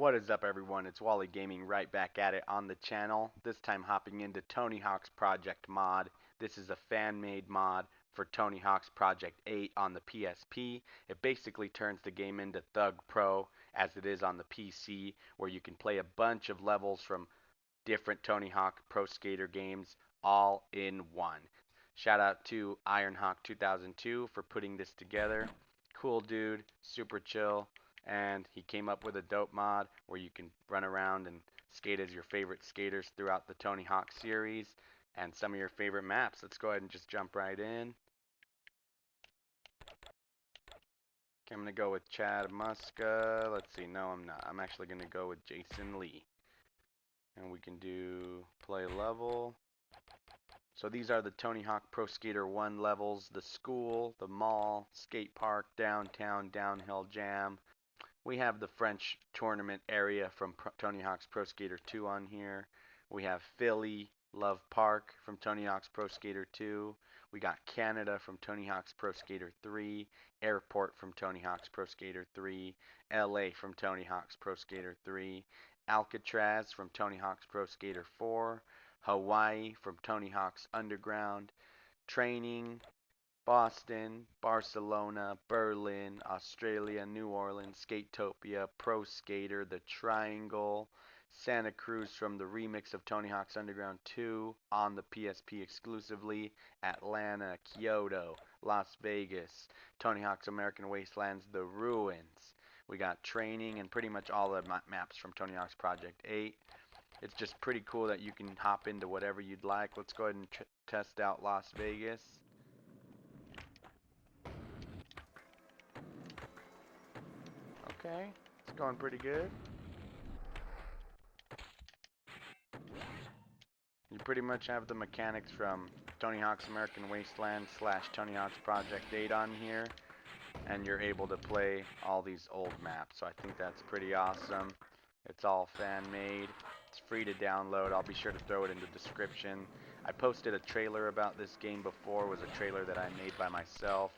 What is up, everyone? It's Wally Gaming right back at it on the channel, this time hopping into Tony Hawk's Project mod. This is a fan-made mod for Tony Hawk's Project 8 on the PSP. It basically turns the game into Thug Pro as it is on the PC, where you can play a bunch of levels from different Tony Hawk Pro Skater games all in one. Shout out to Ironhawk 2002 for putting this together. Cool dude, super chill, and he came up with a dope mod where you can run around and skate as your favorite skaters throughout the Tony Hawk series and some of your favorite maps. Let's go ahead and just jump right in. Okay, I'm going to go with Chad Muska. Let's see, no I'm not. I'm actually going to go with Jason Lee. And we can do play level. So these are the Tony Hawk Pro Skater 1 levels: the school, the mall, skate park, downtown, downhill jam. We have the French tournament area from Tony Hawk's Pro Skater 2 on here. We have Philly, Love Park from Tony Hawk's Pro Skater 2. We got Canada from Tony Hawk's Pro Skater 3. Airport from Tony Hawk's Pro Skater 3. LA from Tony Hawk's Pro Skater 3. Alcatraz from Tony Hawk's Pro Skater 4. Hawaii from Tony Hawk's Underground. Training, Boston, Barcelona, Berlin, Australia, New Orleans, Skatetopia, Pro Skater, The Triangle, Santa Cruz from the remix of Tony Hawk's Underground 2 on the PSP exclusively, Atlanta, Kyoto, Las Vegas, Tony Hawk's American Wastelands, The Ruins. We got Training and pretty much all the maps from Tony Hawk's Project 8. It's just pretty cool that you can hop into whatever you'd like. Let's go ahead and test out Las Vegas. Okay, it's going pretty good. You pretty much have the mechanics from Tony Hawk's American Wasteland / Tony Hawk's Project 8 on here, and you're able to play all these old maps. So I think that's pretty awesome. It's all fan-made. It's free to download. I'll be sure to throw it in the description. I posted a trailer about this game before. It was a trailer that I made by myself.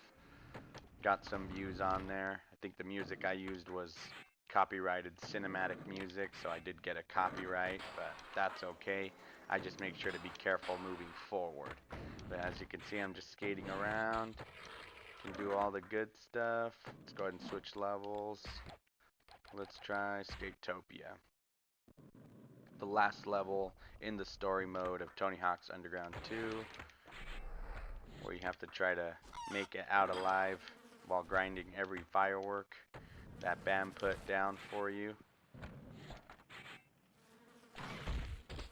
Got some views on there. I think the music I used was copyrighted cinematic music, so I did get a copyright, but that's okay. I just make sure to be careful moving forward. But as you can see, I'm just skating around. Can do all the good stuff. Let's go ahead and switch levels. Let's try Skatetopia, the last level in the story mode of Tony Hawk's Underground 2, where you have to try to make it out alive while grinding every firework that Bam put down for you.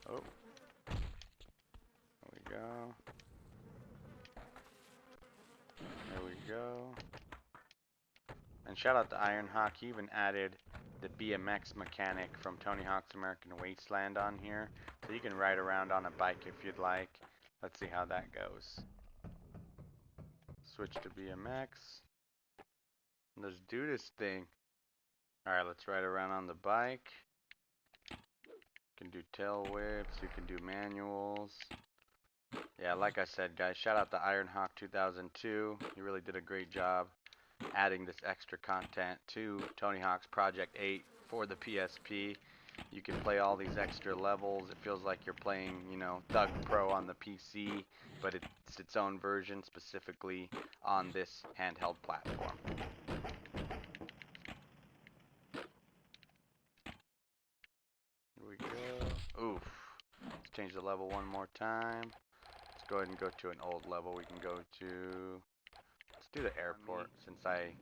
Oh, there we go. There we go. And shout out to Ironhawk. He even added the BMX mechanic from Tony Hawk's American Wasteland on here, so you can ride around on a bike if you'd like. Let's see how that goes. Switch to BMX. Let's do this thing. Alright, let's ride around on the bike. You can do tail whips, you can do manuals. Yeah, like I said, guys, shout out to Ironhawk 2002. He really did a great job adding this extra content to Tony Hawk's Project 8 for the PSP. You can play all these extra levels. It feels like you're playing, you know, Thug Pro on the PC, but it's its own version specifically on this handheld platform. Here we go. Oof. Let's change the level one more time. Let's go ahead and go to an old level. We can go to... Let's do the airport since I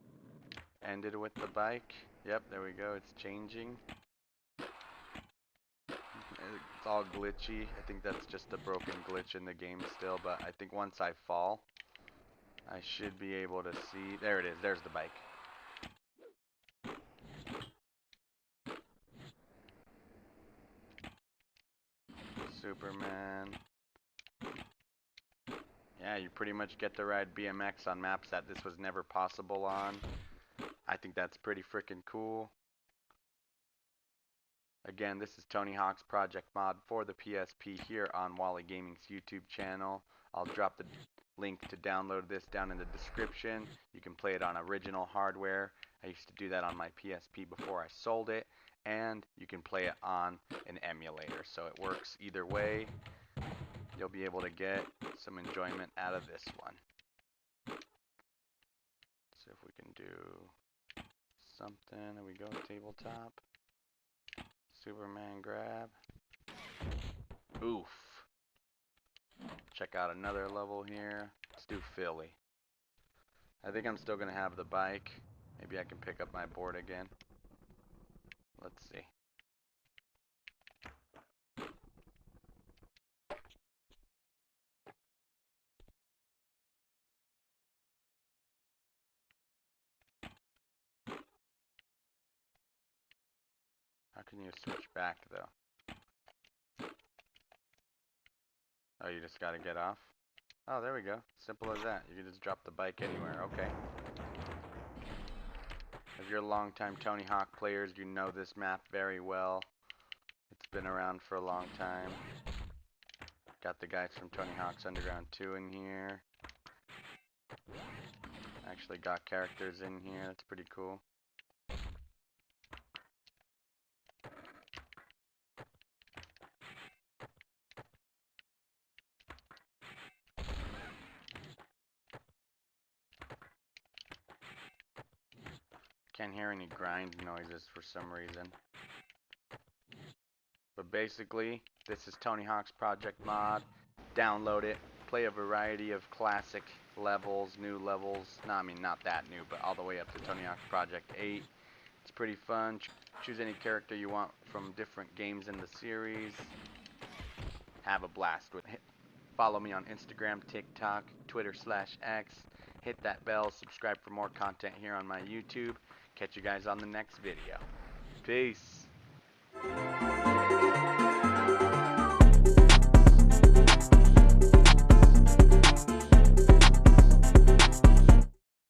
ended with the bike. Yep, there we go. It's changing. It's all glitchy. I think that's just a broken glitch in the game still, but I think once I fall, I should be able to see. There it is. There's the bike. Superman. Yeah, you pretty much get to ride BMX on maps that this was never possible on. I think that's pretty freaking cool. Again, this is Tony Hawk's Project mod for the PSP here on Wally Gaming's YouTube channel. I'll drop the link to download this down in the description. You can play it on original hardware. I used to do that on my PSP before I sold it, and you can play it on an emulator. So it works either way. You'll be able to get some enjoyment out of this one. See if we can do something. There we go, tabletop. Superman grab. Oof. Check out another level here. Let's do Philly. I think I'm still going to have the bike. Maybe I can pick up my board again. Let's see. How can you switch back though? Oh, you just got to get off? Oh, there we go. Simple as that. You can just drop the bike anywhere. Okay. If you're longtime Tony Hawk players, you know this map very well. It's been around for a long time. Got the guys from Tony Hawk's Underground 2 in here. Actually got characters in here. That's pretty cool. Can't hear any grind noises for some reason. But basically, this is Tony Hawk's Project Mod. Download it. Play a variety of classic levels, new levels. No, I mean not that new, but all the way up to Tony Hawk's Project 8. It's pretty fun. Choose any character you want from different games in the series. Have a blast with it. Follow me on Instagram, TikTok, Twitter/X. Hit that bell. Subscribe for more content here on my YouTube. Catch you guys on the next video. Peace.